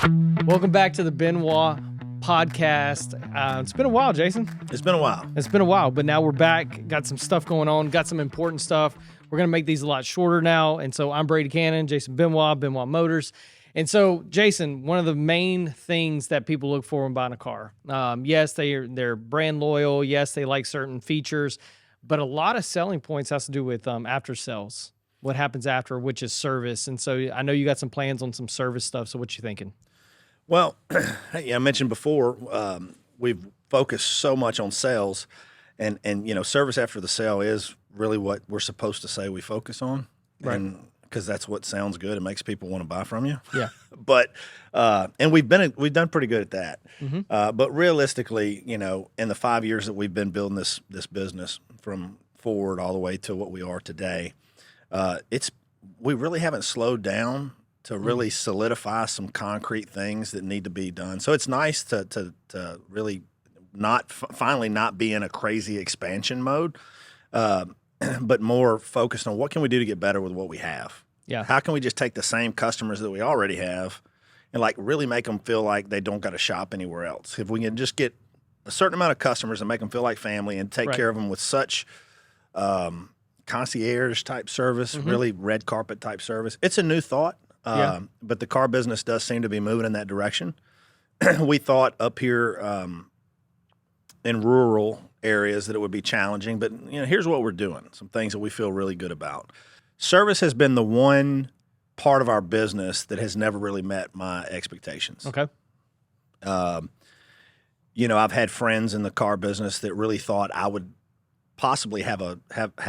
Welcome back to the Benoit podcast. It's been a while, Jason. It's been a while. It's been a while, but now we're back. Got some stuff going on. Got some important stuff. We're going to make these a lot shorter now. And so I'm Brady Cannon, Jason Benoit Motors. And so, Jason, one of the main things that people look for when buying a car, yes, they're brand loyal. Yes, they like certain features, but a lot of selling points has to do with after sales, what happens after, which is service. And so I know you got some plans on some service stuff. So what you thinking? Well, I mentioned before, we've focused so much on sales, and service after the sale is really what we're supposed to say we focus on, right? Because that's what sounds good. It makes people want to buy from you. Yeah. But and we've done pretty good at that. Mm-hmm. But realistically, in the 5 years that we've been building this business from Ford all the way to what we are today, we really haven't slowed down to really solidify some concrete things that need to be done. So it's nice to really finally not be in a crazy expansion mode, but more focused on what can we do to get better with what we have. Yeah. How can we just take the same customers that we already have and really make them feel like they don't got to shop anywhere else? If we can just get a certain amount of customers and make them feel like family and take care of them with such concierge type service, really red carpet type service. It's a new thought. But the car business does seem to be moving in that direction. We thought up here in rural areas that it would be challenging, but here's what we're doing, some things that we feel really good about. Service has been the one part of our business that has never really met my expectations. Okay. I've had friends in the car business that really thought I would possibly have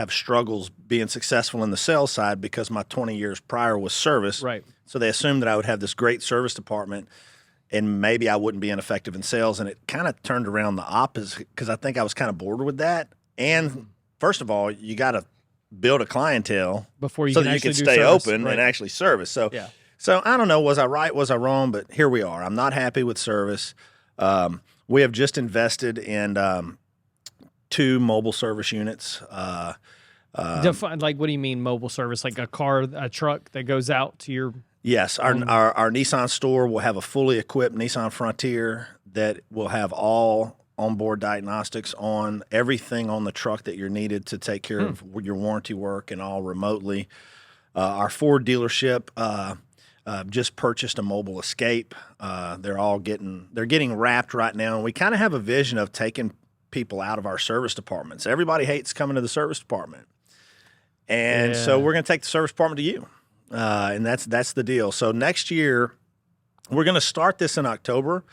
struggles being successful in the sales side because my 20 years prior was service. Right. So they assumed that I would have this great service department and maybe I wouldn't be ineffective in sales. And it kind of turned around the opposite because I think I was kind of bored with that. And first of all, you got to build a clientele before you so can that you actually can do stay service. open and actually service. So, yeah. So I don't know, was I right? Was I wrong? But here we are. I'm not happy with service. We have just invested in 2 mobile service units. What do you mean mobile service? Like a truck that goes out to your... Yes, our Nissan store will have a fully equipped Nissan Frontier that will have all onboard diagnostics on everything on the truck that you're needed to take care of your warranty work and all remotely. Our Ford dealership just purchased a mobile Escape. They're getting wrapped right now, and we kind of have a vision of taking people out of our service departments. Everybody hates coming to the service department. And so we're going to take the service department to you. And that's the deal. So next year, we're going to start this in October,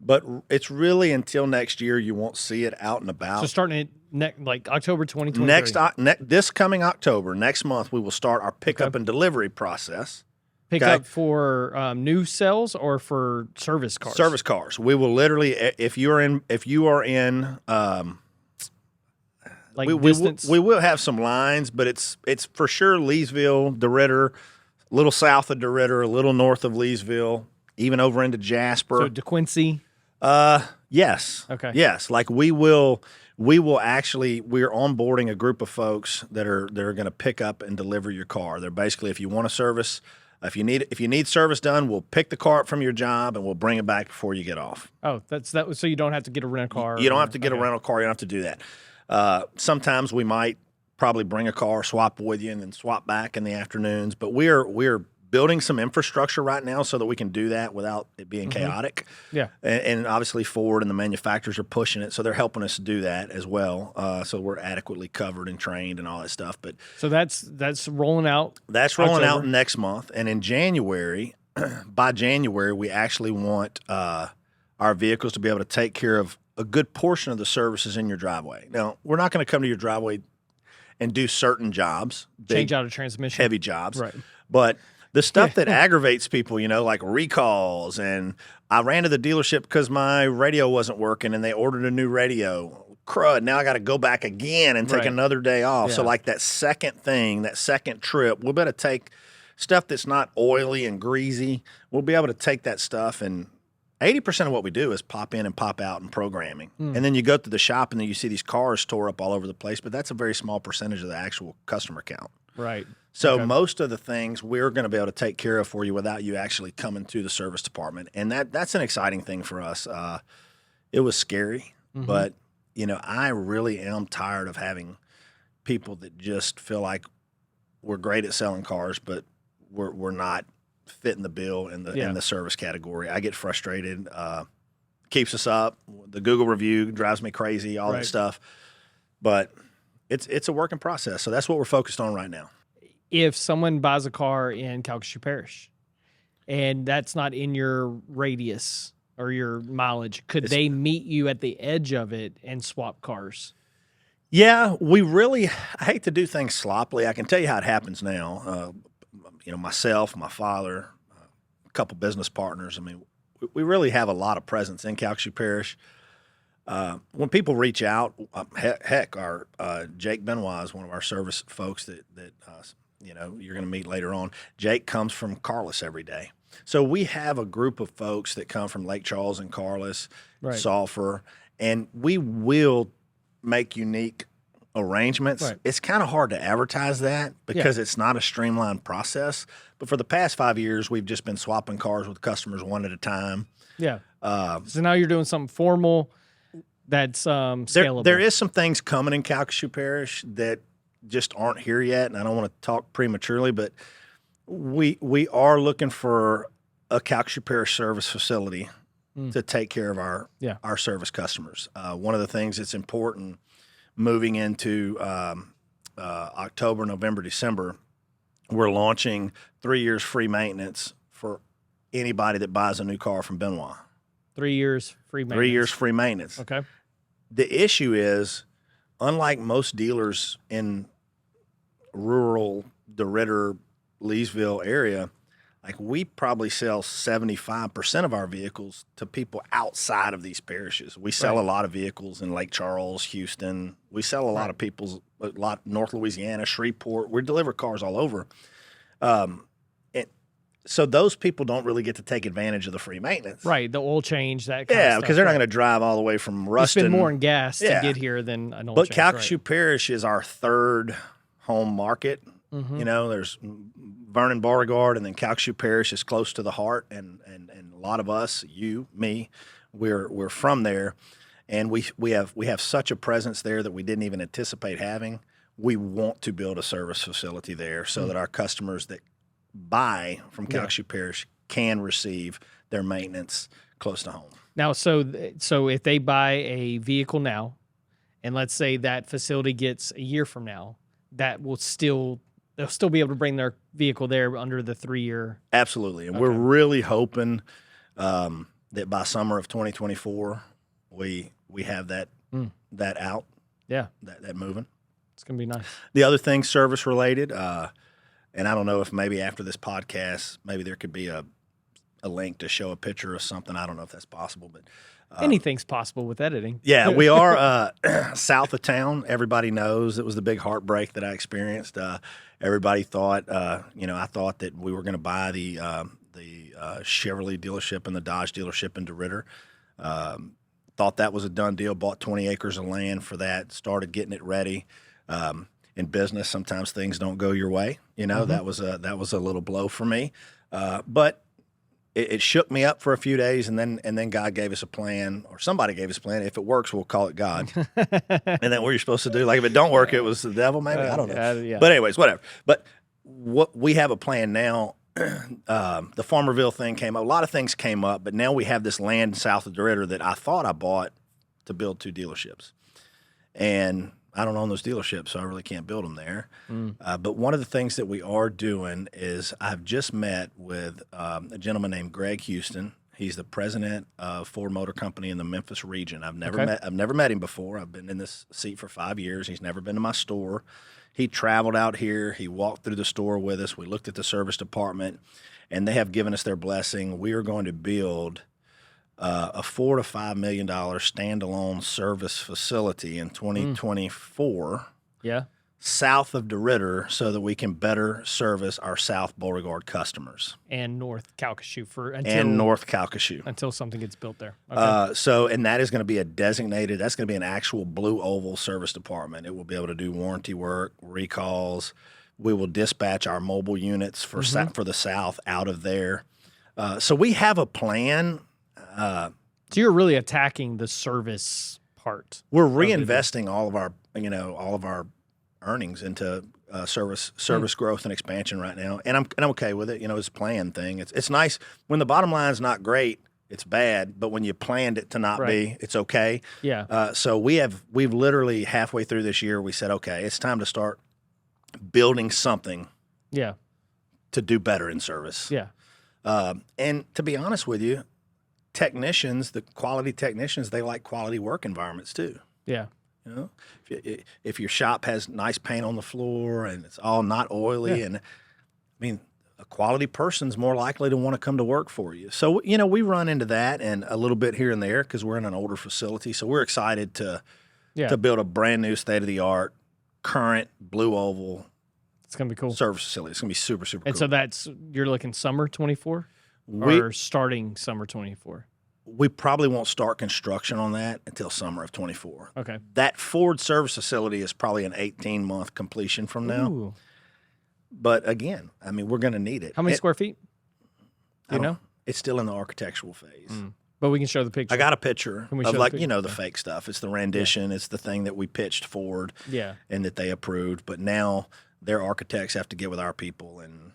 but it's really until next year you won't see it out and about. So starting October 2023. This coming October, next month, we will start our pickup and delivery process. Pickup for new sales or for service cars? Service cars. We will literally, if you are in distance? We will have some lines, but it's for sure Leesville, Deridder, a little south of Deridder, a little north of Leesville, even over into Jasper. So DeQuincy? Yes. Okay. Yes. We're onboarding a group of folks that are going to pick up and deliver your car. They're basically, if you want a service, if you need service done, we'll pick the car up from your job and we'll bring it back before you get off. Oh, so you don't have to get a rental car. You don't have to get a rental car. You don't have to do that. Sometimes we might probably bring a car, swap with you, and then swap back in the afternoons. But we're building some infrastructure right now so that we can do that without it being chaotic. Yeah. And obviously Ford and the manufacturers are pushing it, so they're helping us do that as well. So we're adequately covered and trained and all that stuff. But so that's rolling out. That's rolling out next month. And in January, by January, we actually want our vehicles to be able to take care of a good portion of the services in your driveway. Now, we're not going to come to your driveway and do certain jobs, change out a transmission, heavy jobs, right? But the stuff that aggravates people, like recalls, and I ran to the dealership because my radio wasn't working, and they ordered a new radio. Crud! Now I got to go back again and take another day off. Yeah. So that second trip, we'll better take stuff that's not oily and greasy. We'll be able to take that stuff and 80% of what we do is pop in and pop out and programming. And then you go to the shop and then you see these cars tore up all over the place, but that's a very small percentage of the actual customer count. Right. So most of the things we're going to be able to take care of for you without you actually coming to the service department. And that's an exciting thing for us. It was scary, but I really am tired of having people that just feel like we're great at selling cars, but we're not fitting the bill in the service category. I get frustrated. Keeps us up. The Google review drives me crazy, all that stuff. But it's a working process. So that's what we're focused on right now. If someone buys a car in Calcasieu Parish and that's not in your radius or your mileage, could they meet you at the edge of it and swap cars? Yeah, I hate to do things sloppily. I can tell you how it happens now. Myself, my father, a couple business partners. I mean, we really have a lot of presence in Calcasieu Parish. When people reach out, our Jake Benoit is one of our service folks that you're going to meet later on. Jake comes from Carlos every day. So we have a group of folks that come from Lake Charles and Carlos, Sulphur, and we will make unique arrangements. Right. It's kind of hard to advertise that because it's not a streamlined process. But for the past 5 years, we've just been swapping cars with customers one at a time. Yeah. So now you're doing something formal that's scalable. There is some things coming in Calcasieu Parish that just aren't here yet, and I don't want to talk prematurely, but we are looking for a Calcasieu Parish service facility to take care of our service customers. One of the things that's important moving into October, November, December, we're launching 3 years free maintenance for anybody that buys a new car from Benoit. 3 years free maintenance. 3 years free maintenance. Okay. The issue is, unlike most dealers in rural Deridder, Leesville area, like we probably sell 75% of our vehicles to people outside of these parishes. We sell a lot of vehicles in Lake Charles, Houston. We sell a lot of North Louisiana, Shreveport. We deliver cars all over. So those people don't really get to take advantage of the free maintenance. Right, the oil change, that kind of stuff. Because they're not going to drive all the way from Ruston. You spend more in gas to get here than an oil change. But Calcasieu Parish is our third home market. There's Vernon Beauregard, and then Calcasieu Parish is close to the heart, and a lot of us, you, me, we're from there, and we have such a presence there that we didn't even anticipate having. We want to build a service facility there so that our customers that buy from Calcasieu Parish can receive their maintenance close to home. Now, so if they buy a vehicle now, and let's say that facility gets a year from now, they'll still be able to bring their vehicle there under the 3 year. Absolutely, and we're really hoping that by summer of 2024 we have that out. Yeah, that moving. It's gonna be nice. The other thing, service related. And I don't know if maybe after this podcast, maybe there could be a link to show a picture of something. I don't know if that's possible, but anything's possible with editing. Yeah, we are south of town. Everybody knows it was the big heartbreak that I experienced. Everybody thought, I thought that we were going to buy the Chevrolet dealership and the Dodge dealership in Deridder. Thought that was a done deal. Bought 20 acres of land for that. Started getting it ready. In business, sometimes things don't go your way. That was a little blow for me, but it shook me up for a few days, and then God gave us a plan, or somebody gave us a plan. If it works, we'll call it God. And then what you're supposed to do, like if it don't work, it was the devil. Maybe I don't know. Yeah. But anyways, whatever. But what we have a plan now. The Farmerville thing came up. A lot of things came up, but now we have this land south of Deridder that I thought I bought to build 2 dealerships, and I don't own those dealerships, so I really can't build them there. But one of the things that we are doing is I've just met with a gentleman named Greg Houston. He's the president of Ford Motor Company in the Memphis region. I've never met him before. I've been in this seat for 5 years. He's never been to my store. He traveled out here. He walked through the store with us. We looked at the service department, and they have given us their blessing. We are going to build a $4 to $5 million standalone service facility in 2024 south of Deridder so that we can better service our South Beauregard customers. And North Calcasieu until something gets built there. Okay. And that is going to be that's going to be an actual blue oval service department. It will be able to do warranty work, recalls, We will dispatch our mobile units for for the South out of there. So we have a plan. So you're really attacking the service part. We're reinvesting all of our earnings into service growth and expansion right now, and I'm okay with it. It's a planned thing. It's nice when the bottom line's not great. It's bad, but when you planned it to not be, it's okay. Yeah. So we've literally halfway through this year, we said, okay, it's time to start building something. Yeah. To do better in service. Yeah. And to be honest with you, the quality technicians, they like quality work environments too. Yeah. If your shop has nice paint on the floor and it's all not oily, and I mean, a quality person's more likely to want to come to work for you. So, we run into that and a little bit here and there because we're in an older facility. So we're excited to build a brand new state-of-the-art, current blue oval. It's going to be cool. Service facility. It's going to be super, super and cool. And so you're looking summer 24 or starting summer 24? We probably won't start construction on that until summer of 24. Okay. That Ford service facility is probably an 18-month completion from now. Ooh. But again, I mean, we're going to need it. How many square feet? Do you know? It's still in the architectural phase. But we can show the picture. I got a picture Can we of show the fake stuff. It's the rendition. Yeah. It's the thing that we pitched Ford. Yeah. And that they approved. But now their architects have to get with our people, and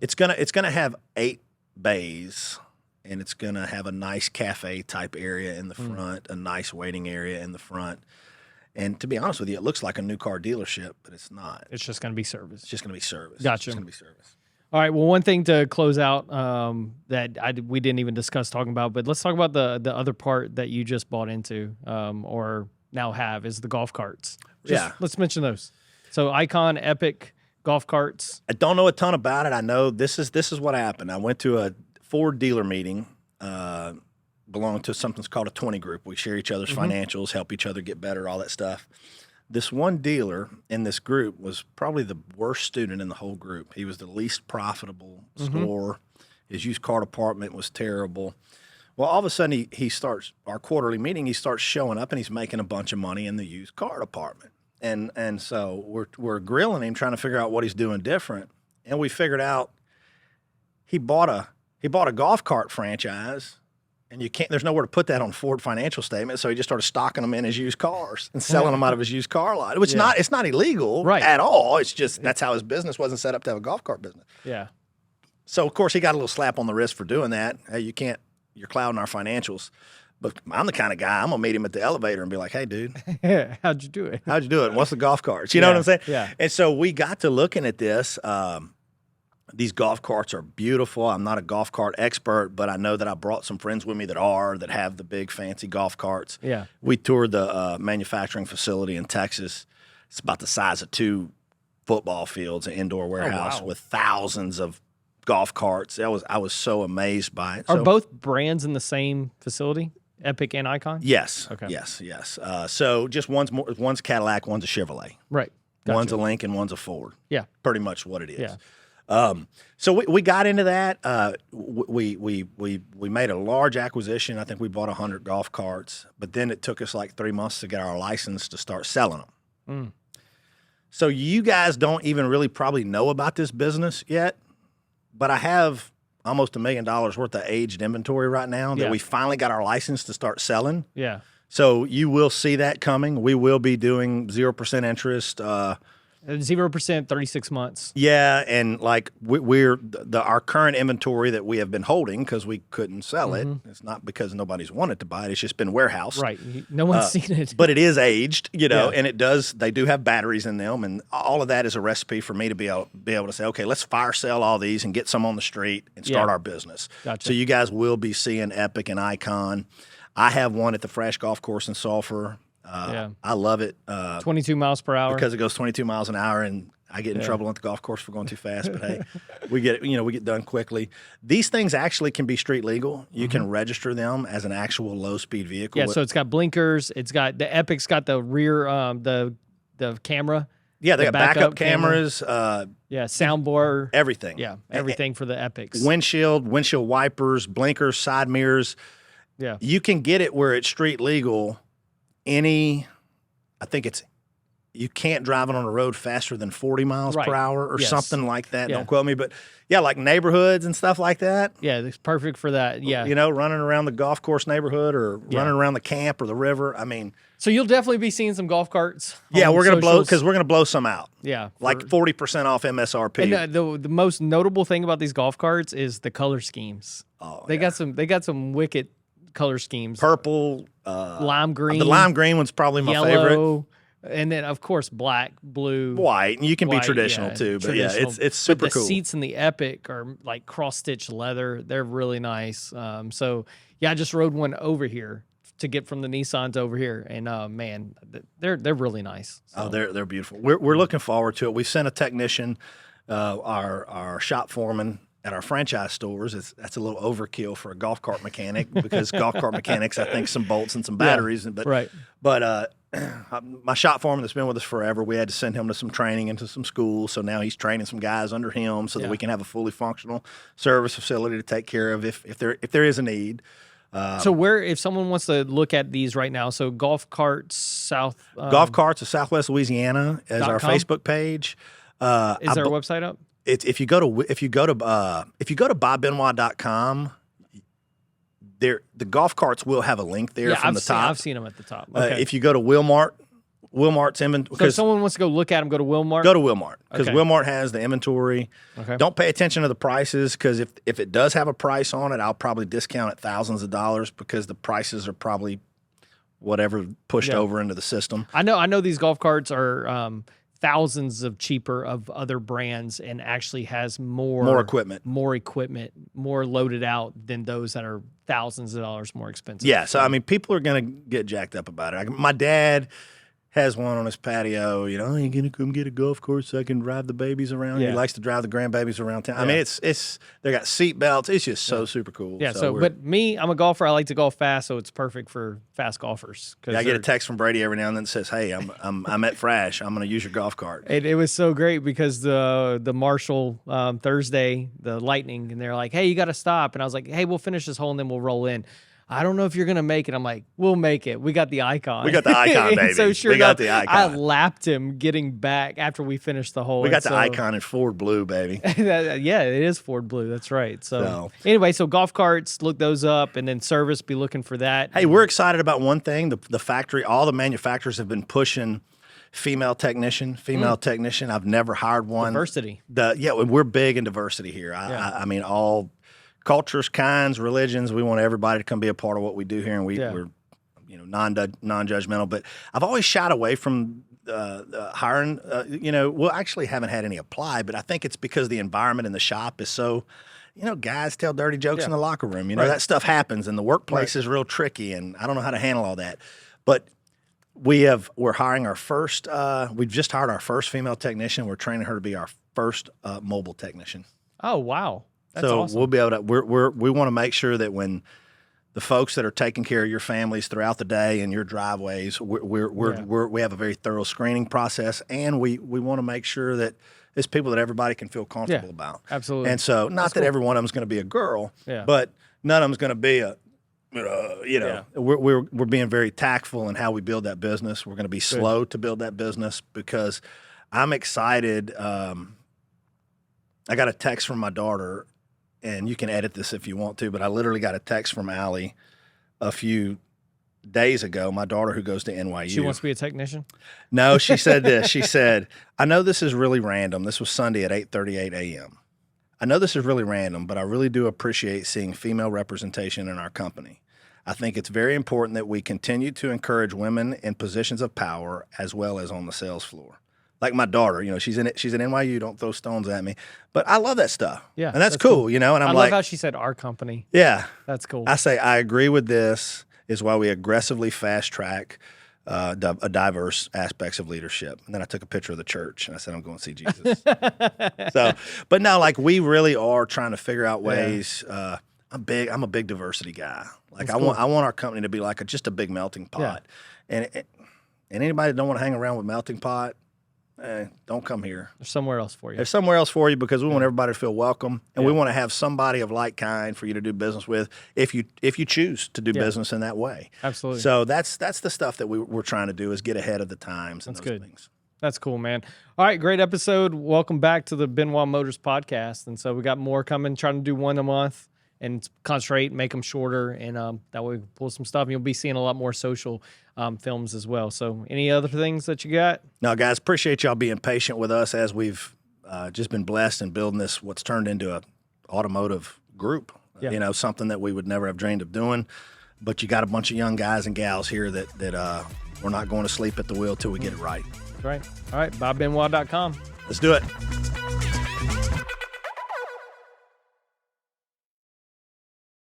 it's gonna have 8 bays. And it's going to have a nice cafe type area in the front, a nice waiting area in the front. And to be honest with you, it looks like a new car dealership, but it's not. It's just going to be service. It's just going to be service. Gotcha. It's just going to be service. All right. Well, one thing to close out that we didn't even discuss talking about, but let's talk about the other part that you just bought into or now have is the golf carts. Let's mention those. So Icon, Epic, golf carts. I don't know a ton about it. I know this is what happened. I went to a Ford dealer meeting, belong to something called a 20 group. We share each other's financials, help each other get better, all that stuff. This one dealer in this group was probably the worst student in the whole group. He was the least profitable store. His used car department was terrible. Well, all of a sudden he starts our quarterly meeting. He starts showing up and he's making a bunch of money in the used car department. And so we're grilling him, trying to figure out what he's doing different. And we figured out he bought a golf cart franchise, and there's nowhere to put that on Ford financial statement. So he just started stocking them in his used cars and selling them out of his used car lot. Which it's not illegal at all. It's just that's how his business wasn't set up to have a golf cart business. Yeah. So of course he got a little slap on the wrist for doing that. Hey, you're clouding our financials. But I'm the kind of guy, I'm gonna meet him at the elevator and be like, "Hey, dude, how'd you do it? What's the golf carts? You know what I'm saying?" Yeah. And so we got to looking at this. These golf carts are beautiful. I'm not a golf cart expert, but I know that I brought some friends with me that have the big fancy golf carts. Yeah. We toured the manufacturing facility in Texas. It's about the size of 2 football fields, an indoor warehouse with thousands of golf carts. I was so amazed by it. Are both brands in the same facility, Epic and Icon? Yes. Okay. Yes. So just one's Cadillac, one's a Chevrolet. Right. Gotcha. One's a Lincoln, one's a Ford. Yeah. Pretty much what it is. Yeah. So we got into that. We made a large acquisition. I think we bought 100 golf carts, but then it took us like 3 months to get our license to start selling them. So you guys don't even really probably know about this business yet, but I have almost $1 million worth of aged inventory right now that we finally got our license to start selling. Yeah. So you will see that coming. We will be doing 0% interest. 0%, 36 months. Yeah, and like our current inventory that we have been holding because we couldn't sell it. It's not because nobody's wanted to buy it. It's just been warehoused. Right. No one's seen it. But it is aged, and they do have batteries in them, and all of that is a recipe for me to be able to say, okay, let's fire sell all these and get some on the street and start our business. Gotcha. So you guys will be seeing Epic and Icon. I have one at the Fresh Golf Course in Sulphur. I love it. 22 miles per hour. Because it goes 22 miles an hour, and I get in trouble at the golf course for going too fast. But hey, we get done quickly. These things actually can be street legal. You can register them as an actual low speed vehicle. Yeah, so it's got blinkers. It's got the Epic's got the rear the camera. Yeah, they got backup cameras. Soundbar. Everything. Yeah, everything for the Epics. Windshield wipers, blinkers, side mirrors. Yeah, you can get it where it's street legal. I think it's you can't drive it on the road faster than 40 miles per hour or something like that. Yeah. Don't quote me, but yeah, like neighborhoods and stuff like that. Yeah, it's perfect for that. Yeah. You know, running around the golf course neighborhood or running around the camp or the river. I mean, so you'll definitely be seeing some golf carts. Yeah, we're going to blow some out. Yeah. Like 40% off MSRP. And the most notable thing about these golf carts is the color schemes. Oh, they got some wicked color schemes. Purple, lime green. The lime green one's probably my favorite. And then, of course, black, blue, white. And you can be traditional too, but it's super cool. The seats in the Epic are like cross-stitch leather. They're really nice. So, yeah, I just rode one over here to get from the Nissans over here, and man, they're really nice. So. Oh, they're beautiful. We're looking forward to it. We sent a technician, our shop foreman at our franchise stores. That's a little overkill for a golf cart mechanic because golf cart mechanics, I think, some bolts and some batteries. But my shop foreman that's been with us forever, we had to send him to some training into some schools. So now he's training some guys under him so that we can have a fully functional service facility to take care of if there is a need. So if someone wants to look at these right now, so Golf Carts Golf Carts of Southwest Louisiana is our Facebook page. Is there a website up? If you go to bobbenoit.com, the golf carts will have a link there from the top. I've seen them at the top. Okay. If you go to Wilmart's inventory. So if someone wants to go look at them, go to Wilmart? Go to Wilmart because Wilmart has the inventory. Okay. Don't pay attention to the prices because if it does have a price on it, I'll probably discount it thousands of dollars because the prices are probably whatever pushed over into the system. I know these golf carts are thousands of cheaper of other brands and actually has more equipment, more loaded out than those that are thousands of dollars more expensive. Yeah, so I mean, people are going to get jacked up about it. My dad has one on his patio. You know, you gonna come get a golf course so I can drive the babies around. Yeah. He likes to drive the grandbabies around town. I mean, it's they got seat belts. It's just so super cool. Yeah. So but me, I'm a golfer. I like to golf fast, so it's perfect for fast golfers. I get a text from Brady every now and then that says, "Hey, I'm at Frash. I'm going to use your golf cart." It was so great because the Marshall Thursday, the Lightning, and they're like, "Hey, you got to stop," and I was like, "Hey, we'll finish this hole and then we'll roll in." I don't know if you're going to make it. I'm like, we'll make it. We got the icon. We got the icon, baby. So sure we got the icon. I lapped him getting back after we finished the hole. We got the icon in Ford blue, baby. Yeah, it is Ford blue. That's right. So anyway, so golf carts, look those up, and then service, be looking for that. Hey, we're excited about one thing. The factory, all the manufacturers have been pushing female technician. I've never hired one. Diversity. We're big in diversity here. I mean, all cultures, kinds, religions. We want everybody to come be a part of what we do here, and we're non-judgmental. But I've always shied away from hiring. We actually haven't had any apply, but I think it's because the environment in the shop is so. Guys tell dirty jokes in the locker room. That stuff happens, and the workplace is real tricky, and I don't know how to handle all that. But we're hiring our first. We've just hired our first female technician. We're training her to be our first mobile technician. Oh wow. That's so awesome. We'll be able to. We want to make sure that when the folks that are taking care of your families throughout the day and your driveways, we have a very thorough screening process, and we want to make sure that it's people that everybody can feel comfortable about. Absolutely. And so, not that every one of them is going to be a girl, but none of them is going to be a. We're being very tactful in how we build that business. We're going to be slow to build that business because I'm excited. I got a text from my daughter. And you can edit this if you want to, but I literally got a text from Allie a few days ago, my daughter who goes to NYU. She wants to be a technician? No, she said this. She said, I know this is really random. This was Sunday at 8:38 a.m. I know this is really random, but I really do appreciate seeing female representation in our company. I think it's very important that we continue to encourage women in positions of power as well as on the sales floor. Like my daughter, she's at NYU. Don't throw stones at me, but I love that stuff. Yeah, and that's cool. And I love how she said our company. Yeah, that's cool. I say I agree with this. Is why we aggressively fast track diverse aspects of leadership. And then I took a picture of the church and I said I'm going to see Jesus. But no, like we really are trying to figure out ways. I'm a big diversity guy. Like I want our company to be like just a big melting pot. And anybody that don't want to hang around with melting pot. Don't come here. There's somewhere else for you. There's somewhere else for you because we want everybody to feel welcome, and we want to have somebody of like kind for you to do business with if you choose to do business in that way. Absolutely. So that's the stuff that we're trying to do is get ahead of the times. And that's those good. Things. That's cool, man. All right, great episode. Welcome back to the Benoit Motors podcast. And so we got more coming, trying to do one a month and concentrate, make them shorter, and that way we can pull some stuff. And you'll be seeing a lot more social films as well. So any other things that you got? No, guys, appreciate y'all being patient with us as we've just been blessed and building this, what's turned into a automotive group. Yeah. You know, something that we would never have dreamed of doing. But you got a bunch of young guys and gals here that we're not going to sleep at the wheel till we get it right. That's right. All right, BobBenoit.com. Let's do it.